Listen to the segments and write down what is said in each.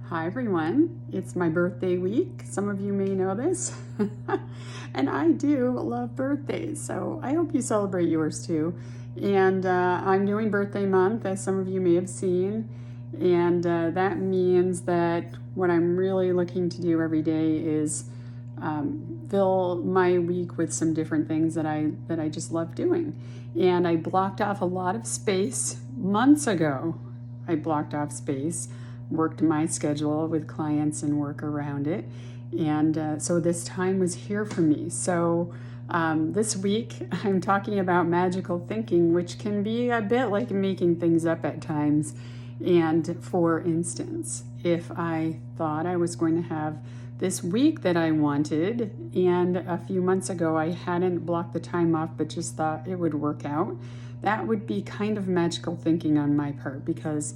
Hi everyone, it's my birthday week. Some of you may know this. And I do love birthdays, so I hope you celebrate yours too. And I'm doing birthday month, as some of you may have seen. And that means that what I'm really looking to do every day is fill my week with some different things that I just love doing. And I blocked off a lot of space months ago. I blocked off space, worked my schedule with clients and work around it. And so this time was here for me. So this week I'm talking about magical thinking, which can be a bit like making things up at times. And for instance, if I thought I was going to have this week that I wanted, and a few months ago I hadn't blocked the time off but just thought it would work out, that would be kind of magical thinking on my part, because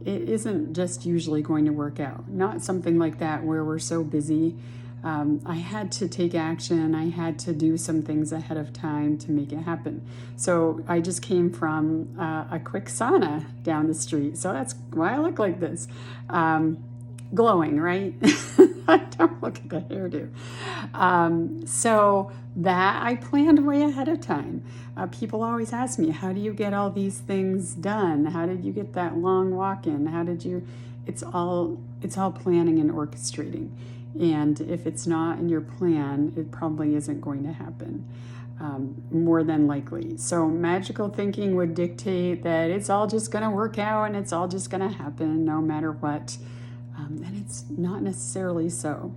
it isn't just usually going to work out. Not something like that where we're so busy. I had to take action. I had to do some things ahead of time to make it happen. So I just came from a quick sauna down the street. So that's why I look like this. Glowing, right? Don't look at the hairdo. So that I planned way ahead of time. People always ask me, how do you get all these things done? How did you get that long walk in? How did you? It's all planning and orchestrating. And if it's not in your plan, it probably isn't going to happen. More than likely. So magical thinking would dictate that it's all just going to work out and it's all just going to happen no matter what. And it's not necessarily so.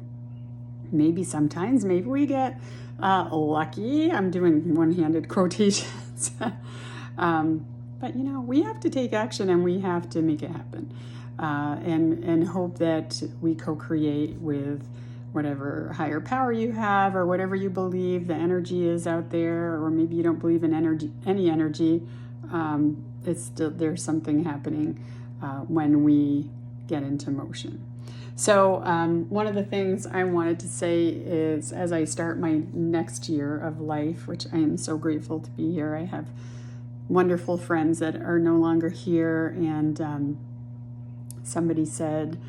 Maybe sometimes, maybe we get lucky. I'm doing one-handed quotations. But you know, we have to take action and we have to make it happen. And hope that we co-create with whatever higher power you have, or whatever you believe the energy is out there, or maybe you don't believe in any energy. It's still, there's something happening when we get into motion. So one of the things I wanted to say is, as I start my next year of life, which I am so grateful to be here, I have wonderful friends that are no longer here. And somebody said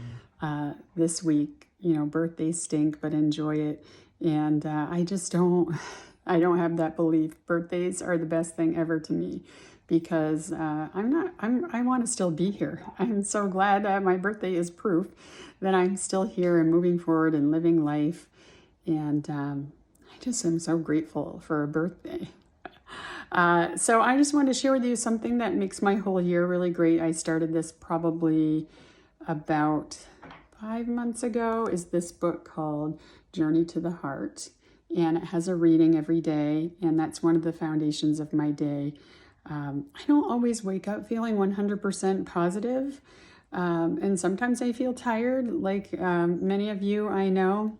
this week, you know, birthdays stink, but enjoy it. And I don't have that belief. Birthdays are the best thing ever to me, because I want to still be here. I'm so glad that my birthday is proof that I'm still here and moving forward and living life. And I just am so grateful for a birthday. So I just wanted to share with you something that makes my whole year really great. I started this probably about 5 months ago. Is this book called Journey to the Heart. And it has a reading every day. And that's one of the foundations of my day. I don't always wake up feeling 100% positive. And sometimes I feel tired, like many of you I know.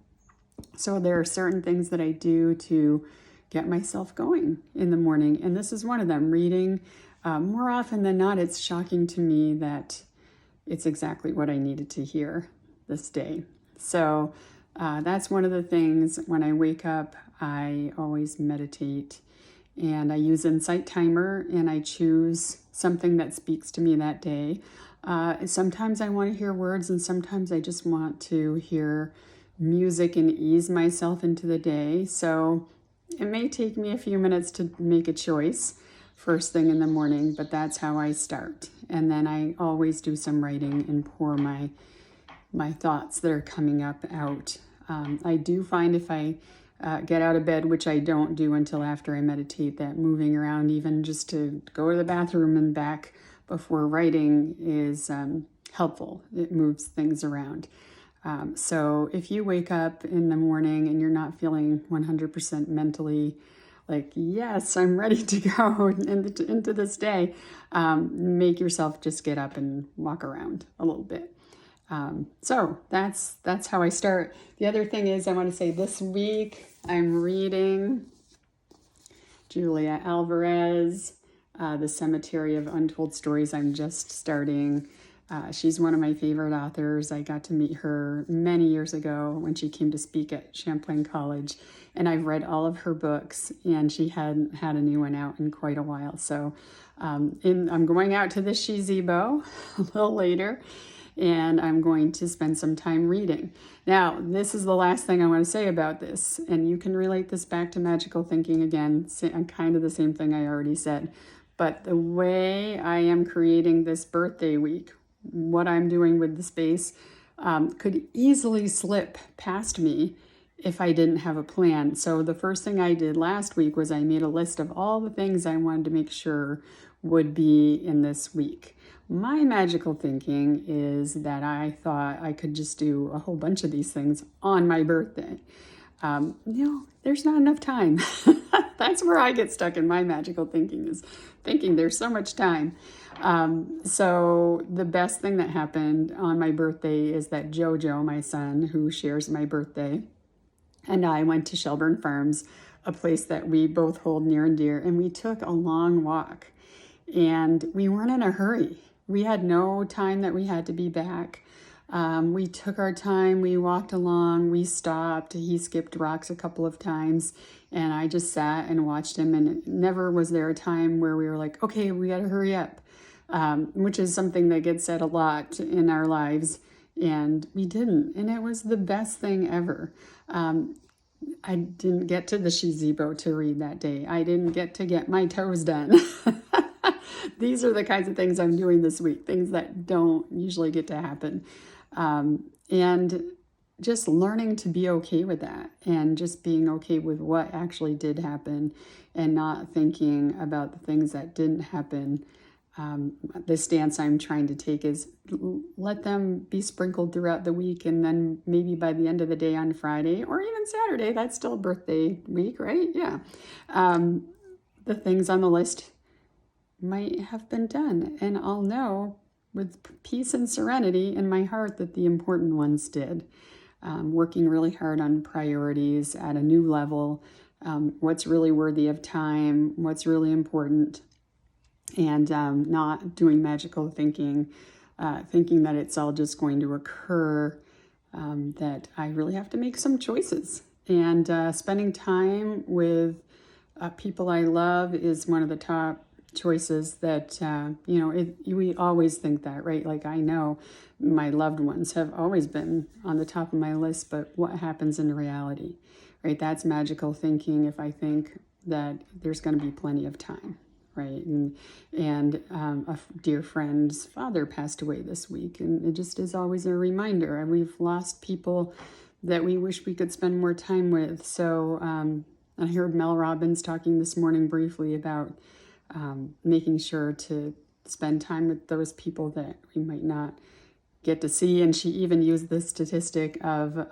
So there are certain things that I do to get myself going in the morning. And this is one of them, reading. More often than not, it's shocking to me that it's exactly what I needed to hear this day. So that's one of the things. When I wake up, I always meditate. And I use Insight Timer, and I choose something that speaks to me that day. Sometimes I want to hear words, and sometimes I just want to hear music and ease myself into the day. So it may take me a few minutes to make a choice first thing in the morning, but that's how I start. And then I always do some writing and pour my thoughts that are coming up out. I do find if I get out of bed, which I don't do until after I meditate, that moving around, even just to go to the bathroom and back before writing, is helpful. It moves things around. So if you wake up in the morning and you're not feeling 100% mentally like, yes, I'm ready to go into this day, make yourself just get up and walk around a little bit. So that's how I start. The other thing is, I want to say this week I'm reading Julia Alvarez, The Cemetery of Untold Stories. I'm just starting. She's one of my favorite authors. I got to meet her many years ago when she came to speak at Champlain College, and I've read all of her books, and she hadn't had a new one out in quite a while. So I'm going out to the Shizibo a little later, and I'm going to spend some time reading. Now, this is the last thing I want to say about this, and you can relate this back to magical thinking again, kind of the same thing I already said. But the way I am creating this birthday week, what I'm doing with the space, could easily slip past me if I didn't have a plan. So the first thing I did last week was I made a list of all the things I wanted to make sure would be in this week. My magical thinking is that I thought I could just do a whole bunch of these things on my birthday. There's not enough time. That's where I get stuck in my magical thinking, is thinking there's so much time. So the best thing that happened on my birthday is that Jojo, my son, who shares my birthday, and I went to Shelburne Farms, a place that we both hold near and dear, and we took a long walk. And we weren't in a hurry. We had no time that we had to be back. We took our time, we walked along, we stopped. He skipped rocks a couple of times, and I just sat and watched him, and never was there a time where we were like, okay, we gotta hurry up, which is something that gets said a lot in our lives. And we didn't, and it was the best thing ever. I didn't get to the Shizibo to read that day. I didn't get my toes done. These are the kinds of things I'm doing this week, things that don't usually get to happen. And just learning to be okay with that, and just being okay with what actually did happen, and not thinking about the things that didn't happen. The stance I'm trying to take is let them be sprinkled throughout the week, and then maybe by the end of the day on Friday or even Saturday, that's still birthday week, right? Yeah. The things on the list might have been done, and I'll know with peace and serenity in my heart that the important ones did. Working really hard on priorities at a new level, what's really worthy of time, what's really important, and not doing magical thinking, thinking that it's all just going to occur, that I really have to make some choices. And spending time with people I love is one of the top choices that, we always think that, right? Like, I know my loved ones have always been on the top of my list, but what happens in reality, right? That's magical thinking. If I think that there's going to be plenty of time, right? And a dear friend's father passed away this week, and it just is always a reminder. And we've lost people that we wish we could spend more time with. So I heard Mel Robbins talking this morning briefly about making sure to spend time with those people that we might not get to see. And she even used the statistic of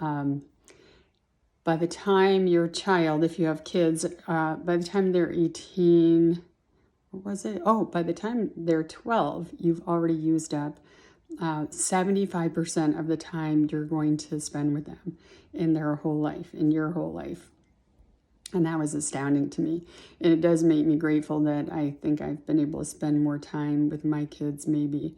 by the time your child, if you have kids, by the time they're 18, what was it? Oh, by the time they're 12, you've already used up 75% of the time you're going to spend with them in their whole life, in your whole life. And that was astounding to me. And it does make me grateful that I think I've been able to spend more time with my kids maybe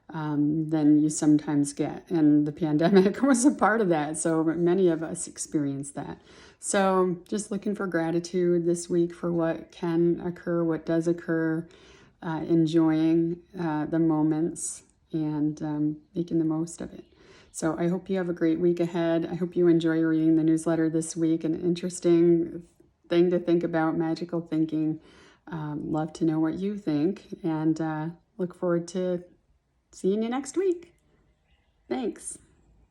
than you sometimes get. And the pandemic was a part of that. So many of us experienced that. So just looking for gratitude this week for what can occur, what does occur, enjoying the moments, and making the most of it. So I hope you have a great week ahead. I hope you enjoy reading the newsletter this week. An interesting thing to think about, magical thinking. Love to know what you think, and look forward to seeing you next week. Thanks.